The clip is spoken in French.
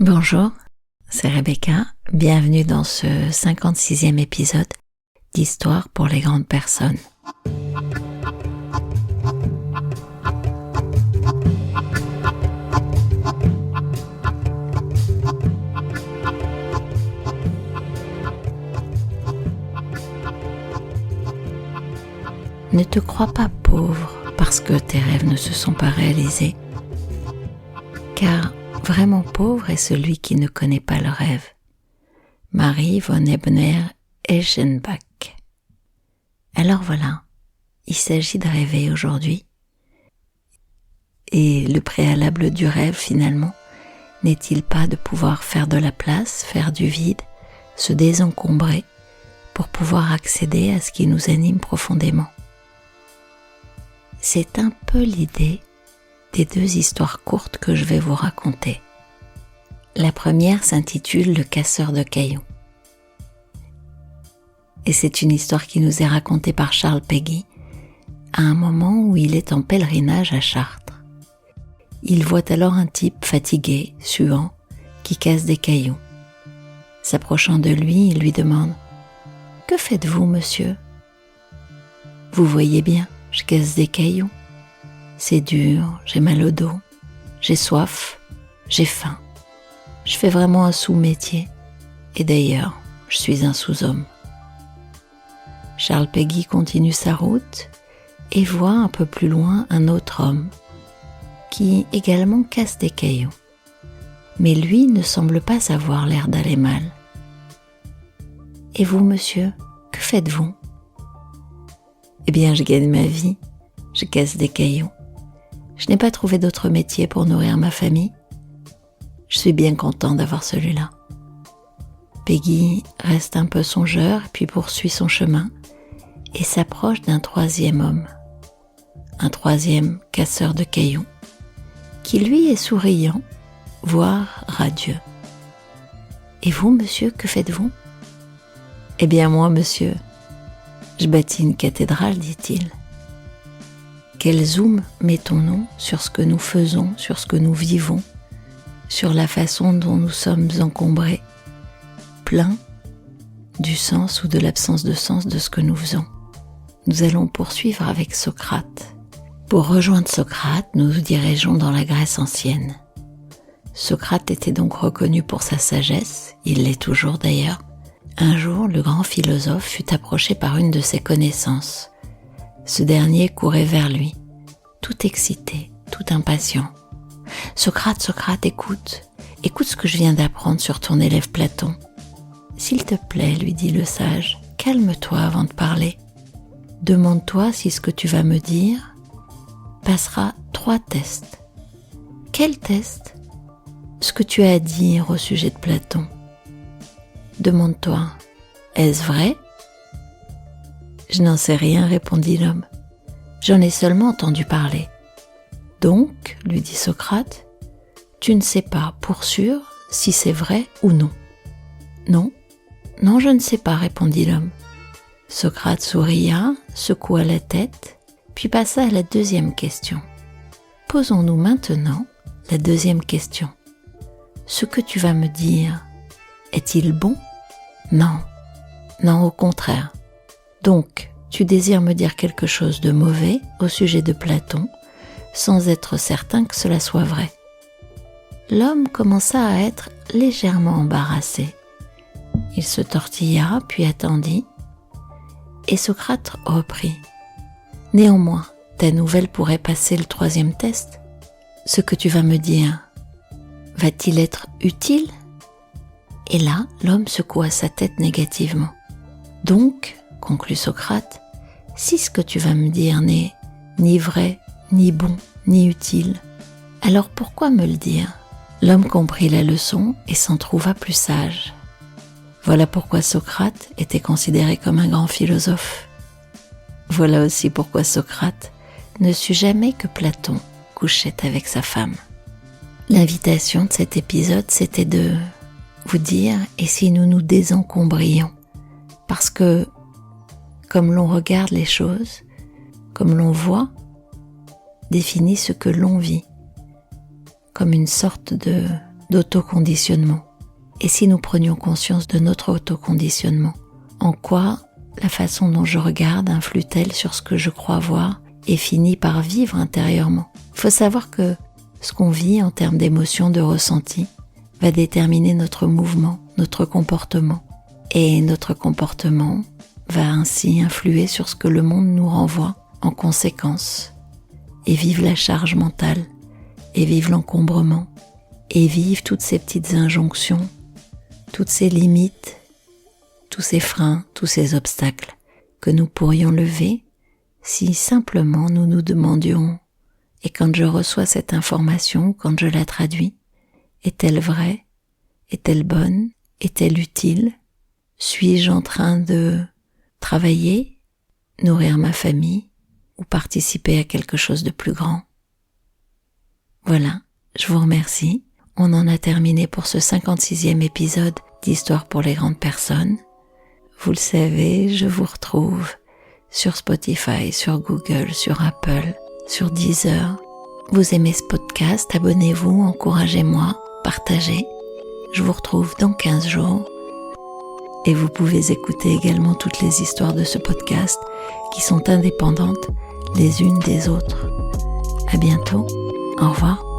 Bonjour, c'est Rebecca, bienvenue dans ce 56e épisode d'Histoire pour les grandes personnes. Ne te crois pas pauvre parce que tes rêves ne se sont pas réalisés, car vraiment pauvre est celui qui ne connaît pas le rêve. Marie von Ebner-Eschenbach. Alors voilà, il s'agit de rêver aujourd'hui. Et le préalable du rêve finalement, n'est-il pas de pouvoir faire de la place, faire du vide, se désencombrer pour pouvoir accéder à ce qui nous anime profondément? C'est un peu l'idée des deux histoires courtes que je vais vous raconter. La première s'intitule « Le casseur de cailloux ». Et c'est une histoire qui nous est racontée par Charles Péguy à un moment où il est en pèlerinage à Chartres. Il voit alors un type fatigué, suant, qui casse des cailloux. S'approchant de lui, il lui demande « Que faites-vous, monsieur ? Vous voyez bien, je casse des cailloux. C'est dur, j'ai mal au dos, j'ai soif, j'ai faim. Je fais vraiment un sous-métier. Et d'ailleurs, je suis un sous-homme. » Charles Péguy continue sa route et voit un peu plus loin un autre homme qui également casse des cailloux. Mais lui ne semble pas avoir l'air d'aller mal. « Et vous, monsieur, que faites-vous ? » « Eh bien, je gagne ma vie, je casse des cailloux. Je n'ai pas trouvé d'autre métier pour nourrir ma famille. Je suis bien content d'avoir celui-là. » Péguy reste un peu songeur, puis poursuit son chemin et s'approche d'un troisième homme, un troisième casseur de cailloux, qui lui est souriant, voire radieux. « Et vous, monsieur, que faites-vous ? » « Eh bien moi, monsieur, je bâtis une cathédrale, dit-il. » Quel zoom mettons-nous sur ce que nous faisons, sur ce que nous vivons, sur la façon dont nous sommes encombrés, pleins du sens ou de l'absence de sens de ce que nous faisons. Nous allons poursuivre avec Socrate. Pour rejoindre Socrate, nous nous dirigeons dans la Grèce ancienne. Socrate était donc reconnu pour sa sagesse, il l'est toujours d'ailleurs. Un jour, le grand philosophe fut approché par une de ses connaissances. Ce dernier courait vers lui, tout excité, tout impatient. « Socrate, Socrate, écoute ce que je viens d'apprendre sur ton élève Platon. »« S'il te plaît, lui dit le sage, calme-toi avant de parler. Demande-toi si ce que tu vas me dire passera 3 tests. » « Quel test ? » ?»« Ce que tu as à dire au sujet de Platon. Demande-toi, est-ce vrai ? » ?»« Je n'en sais rien, répondit l'homme. J'en ai seulement entendu parler. » »« Donc, lui dit Socrate, tu ne sais pas pour sûr si c'est vrai ou non. »« Non, je ne sais pas, répondit l'homme. » Socrate souria, secoua la tête, puis passa à la deuxième question. Posons-nous maintenant la deuxième question. Ce que tu vas me dire, est-il bon ? Non, au contraire. Donc, tu désires me dire quelque chose de mauvais au sujet de Platon, sans être certain que cela soit vrai. L'homme commença à être légèrement embarrassé. Il se tortilla, puis attendit, et Socrate reprit. Néanmoins, ta nouvelle pourrait passer le 3e test. Ce que tu vas me dire, va-t-il être utile ? Et là, l'homme secoua sa tête négativement. Donc, conclut Socrate, si ce que tu vas me dire n'est ni vrai, ni bon, ni utile, alors pourquoi me le dire ? L'homme comprit la leçon et s'en trouva plus sage. Voilà pourquoi Socrate était considéré comme un grand philosophe. Voilà aussi pourquoi Socrate ne sut jamais que Platon couchait avec sa femme. L'invitation de cet épisode, c'était de vous dire « et si nous nous désencombrions ?» Parce que, comme l'on regarde les choses, comme l'on voit, définit ce que l'on vit, comme une sorte de d'autoconditionnement. Et si nous prenions conscience de notre autoconditionnement, en quoi la façon dont je regarde influe-t-elle sur ce que je crois voir et finit par vivre intérieurement? Il faut savoir que ce qu'on vit en termes d'émotions, de ressentis, va déterminer notre mouvement, notre comportement. Et notre comportement va ainsi influer sur ce que le monde nous renvoie en conséquence. Et vive la charge mentale, et vive l'encombrement, et vive toutes ces petites injonctions, toutes ces limites, tous ces freins, tous ces obstacles que nous pourrions lever si simplement nous nous demandions, et quand je reçois cette information, quand je la traduis, est-elle vraie? Est-elle bonne? Est-elle utile? Suis-je en train de travailler, nourrir ma famille ou participer à quelque chose de plus grand? Voilà, je vous remercie. On en a terminé pour ce 56e épisode d'Histoire pour les grandes personnes. Vous le savez, je vous retrouve sur Spotify, sur Google, sur Apple, sur Deezer. Vous aimez ce podcast, abonnez-vous, encouragez-moi, partagez. Je vous retrouve dans 15 jours. Et vous pouvez écouter également toutes les histoires de ce podcast qui sont indépendantes les unes des autres. À bientôt, au revoir.